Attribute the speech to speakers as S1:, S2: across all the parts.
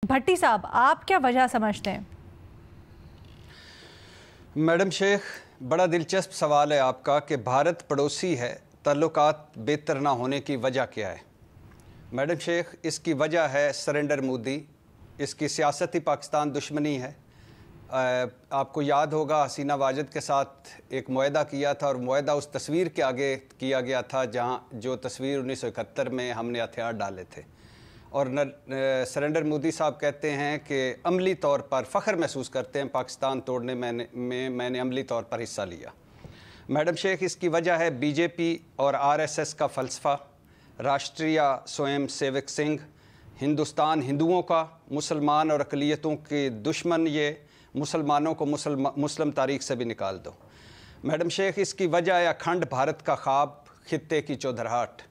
S1: भट्टी साहब, आप क्या वजह समझते हैं?
S2: मैडम शेख, बड़ा दिलचस्प सवाल है आपका कि भारत पड़ोसी है, ताल्लुकात बेहतर ना होने की वजह क्या है? मैडम शेख, इसकी वजह है सरेंडर मोदी, इसकी सियासती पाकिस्तान दुश्मनी है। आपको याद होगा हसीना वाजिद के साथ एक मुआहदा किया था और मुआहदा उस तस्वीर के आगे किया गया था जहां जो तस्वीर 1971 में हमने हथियार डाले थे। और सरेंडर मोदी साहब कहते हैं कि अमली तौर पर फ़ख्र महसूस करते हैं पाकिस्तान तोड़ने में मैंने अमली तौर पर हिस्सा लिया। मैडम शेख, इसकी वजह है बीजेपी और आरएसएस का फ़लसफ़ा, राष्ट्रीय स्वयं सेवक संघ, हिंदुस्तान हिंदुओं का, मुसलमान और अक़लियतों के दुश्मन, ये मुसलमानों को मुस्लिम तारीख़ से भी निकाल दो। मैडम शेख, इसकी वजह है अखंड भारत का ख्वाब, खित्ते की चौधराहट।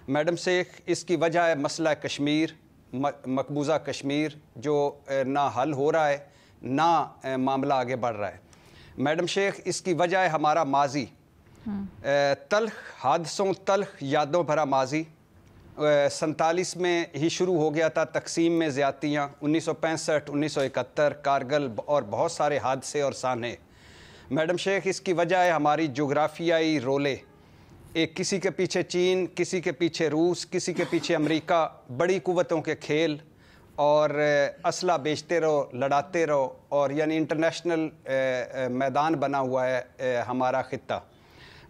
S2: मैडम शेख, इसकी वजह है मसला कश्मीर, मकबूजा कश्मीर, जो ना हल हो रहा है ना मामला आगे बढ़ रहा है। मैडम शेख, इसकी वजह है हमारा माजी, तल्ख हादसों, तल्ख यादों भरा माजी। 47 में ही शुरू हो गया था तकसीम में ज़्यादतियाँ, 1965, 1971, कारगिल और बहुत सारे हादसे और साने। मैडम शेख, इसकी वजह है हमारी जोग्राफियाई रोले, एक किसी के पीछे चीन, किसी के पीछे रूस, किसी के पीछे अमेरिका, बड़ी कुव्वतों के खेल और असला बेचते रहो, लड़ाते रहो, और यानी इंटरनेशनल मैदान बना हुआ है हमारा ख़ित्ता।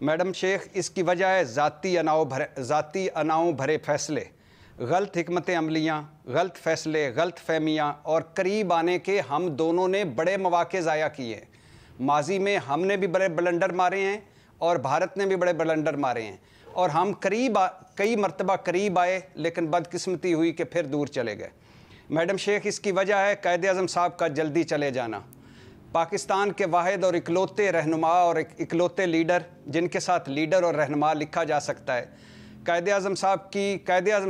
S2: मैडम शेख, इसकी वजह है ज़ाती अनाओं भरे फ़ैसले, गलत हिकमत अमलियाँ, गलत फ़ैसले, गलत फहमियाँ, और करीब आने के हम दोनों ने बड़े मौक़े ज़ाया किए। माजी में हमने भी बड़े ब्लंडर मारे हैं और भारत ने भी बड़े ब्लंडर मारे हैं, और हम कई मरतबा करीब आए, लेकिन बदकिस्मती हुई कि फिर दूर चले गए। मैडम शेख, इसकी वजह है कायद-ए-आज़म साहब का जल्दी चले जाना, पाकिस्तान के वाहिद और इकलौते रहनुमा और इकलौते लीडर जिनके साथ लीडर और रहनुमा लिखा जा सकता है। कायद-ए-आज़म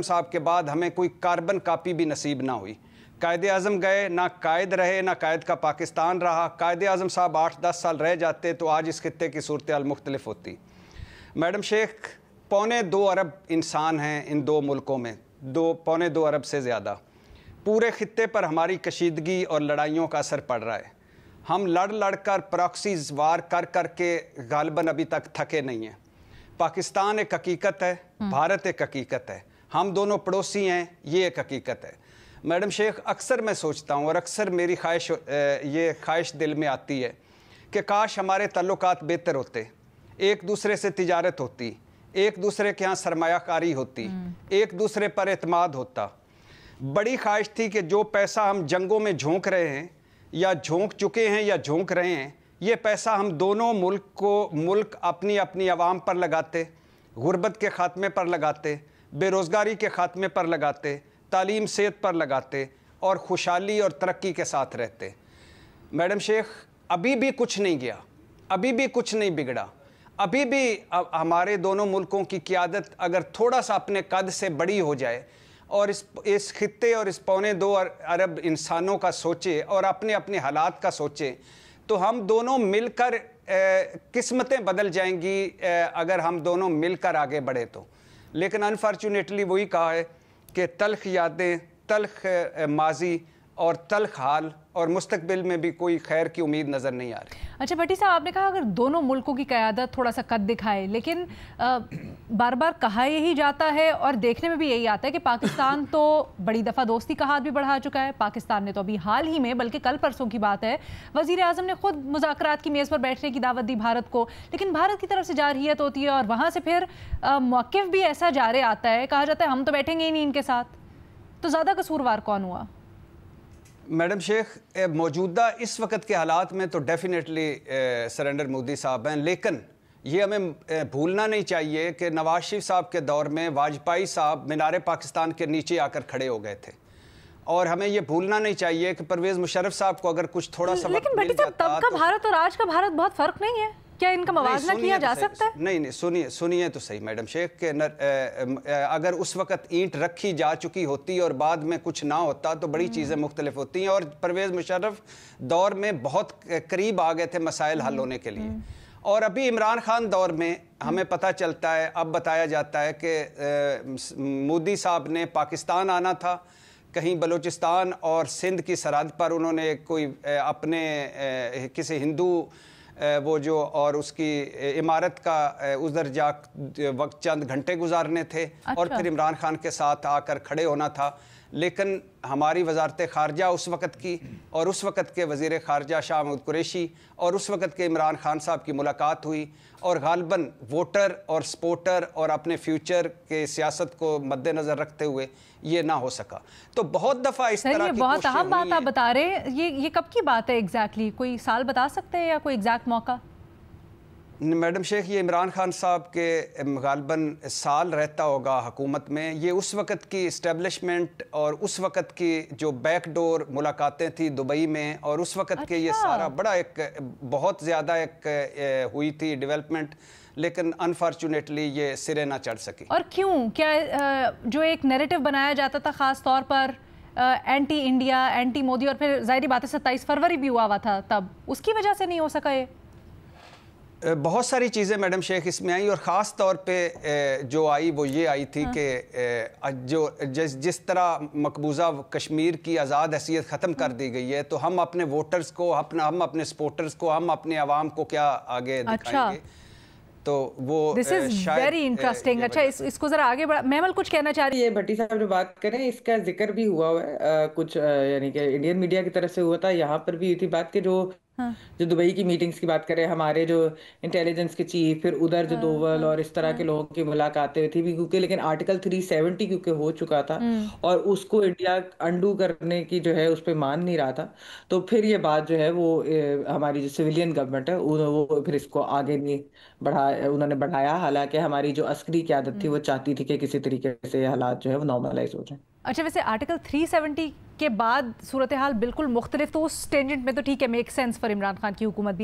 S2: साहब के बाद हमें कोई कार्बन कापी भी नसीब ना हुई। कायद-ए-आज़म गए, ना कायद रहे, ना कायद का पाकिस्तान रहा। कायद-ए-आज़म साहब 8-10 साल रह जाते तो आज इस खित्ते की सूरत हाल मुख्तलिफ होती। मैडम शेख, 2.25 अरब इंसान हैं इन दो मुल्कों में, 2.25 अरब से ज़्यादा। पूरे खित्ते पर हमारी कशीदगी और लड़ाइयों का असर पड़ रहा है। हम लड़ कर प्रॉक्सीज़ वार कर के गालिबन अभी तक थके नहीं हैं। पाकिस्तान एक हकीकत है, भारत एक हकीकत है, हम दोनों पड़ोसी हैं, ये एक हकीकत है। मैडम शेख, अक्सर मैं सोचता हूँ और अक्सर मेरी ये ख्वाहिश दिल में आती है कि काश हमारे ताल्लुकात बेहतर होते, एक दूसरे से तिजारत होती, एक दूसरे के यहाँ सरमायाकारी होती, एक दूसरे पर एतमाद होता। बड़ी ख्वाहिश थी कि जो पैसा हम जंगों में झोंक रहे हैं या झोंक चुके हैं या झोंक रहे हैं, ये पैसा हम दोनों मुल्क अपनी अपनी आवाम पर लगाते, गुर्बत के ख़ात्मे पर लगाते, बेरोज़गारी के ख़ात्मे पर लगाते, तालीम सेहत पर लगाते और खुशहाली और तरक्की के साथ रहते। मैडम शेख, अभी भी कुछ नहीं गया, अभी भी कुछ नहीं बिगड़ा, अभी भी हमारे दोनों मुल्कों की क़ियादत अगर थोड़ा सा अपने कद से बड़ी हो जाए और इस खित्ते और इस 2.25 अरब इंसानों का सोचे और अपने अपने हालात का सोचे, तो हम दोनों मिलकर किस्मतें बदल जाएंगी अगर हम दोनों मिलकर आगे बढ़े तो। लेकिन अनफॉर्चुनेटली वही कहा है कि तल्ख यादें, तल्ख माजी और तल्ख हाल, और मुस्तकबिल में भी कोई खैर की उम्मीद नज़र नहीं आ रही।
S1: अच्छा भट्टी साहब, आपने कहा अगर दोनों मुल्कों की क़यादत थोड़ा सा कद दिखाए, लेकिन बार बार कहा यही जाता है और देखने में भी यही आता है कि पाकिस्तान तो बड़ी दफ़ा दोस्ती का हाथ भी बढ़ा चुका है। पाकिस्तान ने तो अभी हाल ही में, बल्कि कल परसों की बात है, वज़ीर आज़म ने खुद मुज़ाकरात की मेज़ पर बैठने की दावत दी भारत को, लेकिन भारत की तरफ से जारहियत होती है और वहाँ से फिर मौक़िफ़ भी ऐसा जारे आता है, कहा जाता है हम तो बैठेंगे ही नहीं इनके साथ। तो ज़्यादा कसूरवार कौन हुआ?
S2: मैडम शेख, मौजूदा इस वक्त के हालात में तो डेफिनेटली सरेंडर मोदी साहब हैं, लेकिन ये हमें भूलना नहीं चाहिए कि नवाज शरीफ साहब के दौर में वाजपेयी साहब मीनार पाकिस्तान के नीचे आकर खड़े हो गए थे, और हमें ये भूलना नहीं चाहिए कि परवेज़ मुशर्रफ साहब को अगर कुछ थोड़ा सा
S1: लेकिन भट्टी साहब, तब का भारत और आज का भारत बहुत फ़र्क नहीं है क्या? इनका मवाजना किया जा सकता है?
S2: नहीं, सुनिए तो सही मैडम शेख के अगर उस वक़्त ईंट रखी जा चुकी होती और बाद में कुछ ना होता तो बड़ी चीज़ें मुख्तलिफ होती हैं, और परवेज़ मुशर्रफ दौर में बहुत करीब आ गए थे मसाइल हल होने के लिए। और अभी इमरान खान दौर में हमें पता चलता है, अब बताया जाता है कि मोदी साहब ने पाकिस्तान आना था, کہیں بلوچستان اور سندھ کی سرحد پر انہوں نے کوئی اپنے کسی ہندو وہ جو اور اس کی عمارت کا ادھر جا وقت چند گھنٹے گزارنے تھے اور پھر عمران خان کے ساتھ آ کر کھڑے ہونا تھا. لیکن ہماری وزارت خارجہ اس وقت کی اور اس وقت کے وزیر خارجہ شاہ محمود قریشی اور اس وقت کے عمران خان صاحب کی ملاقات ہوئی اور غالباً ووٹر اور سپورٹر اور اپنے فیوچر کے سیاست کو مد نظر رکھتے ہوئے یہ نہ ہو سکا. تو بہت دفعہ اس طرح کی
S1: بہت اہم بات آپ بتا رہے ہیں. یہ کب کی بات ہے ایگزیکٹلی؟ کوئی سال بتا سکتے ہیں یا کوئی ایگزیکٹ موقع؟
S2: میڈم شیخ یہ عمران خان صاحب کے غالباً سال رہتا ہوگا حکومت میں. یہ اس وقت کی اسٹیبلشمنٹ اور اس وقت کی جو بیک ڈور ملاقاتیں تھیں دبئی میں اور اس وقت کے یہ سارا بڑا ایک بہت زیادہ ایک ہوئی تھی ڈیولپمنٹ، لیکن انفارچونیٹلی یہ سرے نہ چڑھ سکی.
S1: اور کیوں؟ کیا جو ایک نیریٹو بنایا جاتا تھا خاص طور پر اینٹی انڈیا، اینٹی مودی، اور پھر ظاہری بات ہے 27 فروری بھی ہوا تھا تب، اس کی وجہ سے نہیں ہو سکا یہ؟
S2: بہت ساری چیزیں میڈم شیخ اس میں آئیں اور خاص طور پہ جو آئی وہ یہ آئی تھی کہ جو جس طرح مقبوضہ کشمیر کی آزاد حیثیت ختم کر دی گئی ہے تو ہم اپنے ووٹرز کو ہم اپنے سپورٹرز کو ہم اپنے عوام کو کیا آگے دکھائیں گے. تو وہ
S1: This is very interesting. اچھا اس کو ذرا آگے بڑھا. محمل کچھ کہنا چاہ رہی ہے؟
S3: یہ بھٹی صاحب جو بات کریں اس کا ذکر بھی ہوا ہے کچھ، یعنی کہ انڈین میڈیا کی طرف سے ہوا تھا. یہاں پر بھی ہوئی تھی بات کہ جو دبئی کی میٹنگز کی بات کریں، ہمارے جو انٹیلیجنس کے چیف، پھر ادھر جو دوول اور اس طرح کے لوگوں کی ملاقاتیں تھی بھی، کیونکہ لیکن آرٹیکل 370 کیونکہ ہو چکا تھا اور اس کو انڈیا انڈو کرنے کی جو ہے اس پہ مان نہیں رہا تھا، تو پھر یہ بات جو ہے وہ ہماری جو سویلین گورنمنٹ ہے وہ پھر اس کو آگے نہیں انہوں نے بڑھایا، حالانکہ ہماری جو عسکری قیادت تھی وہ چاہتی تھی کہ کسی طریقے سے حالات جو ہے وہ نارملائز ہو جائیں.
S1: اچھا ویسے آرٹیکل 370 کے بعد صورتحال بالکل مختلف، تو اس ٹینجنٹ میں تو ٹھیک ہے، make sense for Imran Khan کی حکومت بھی.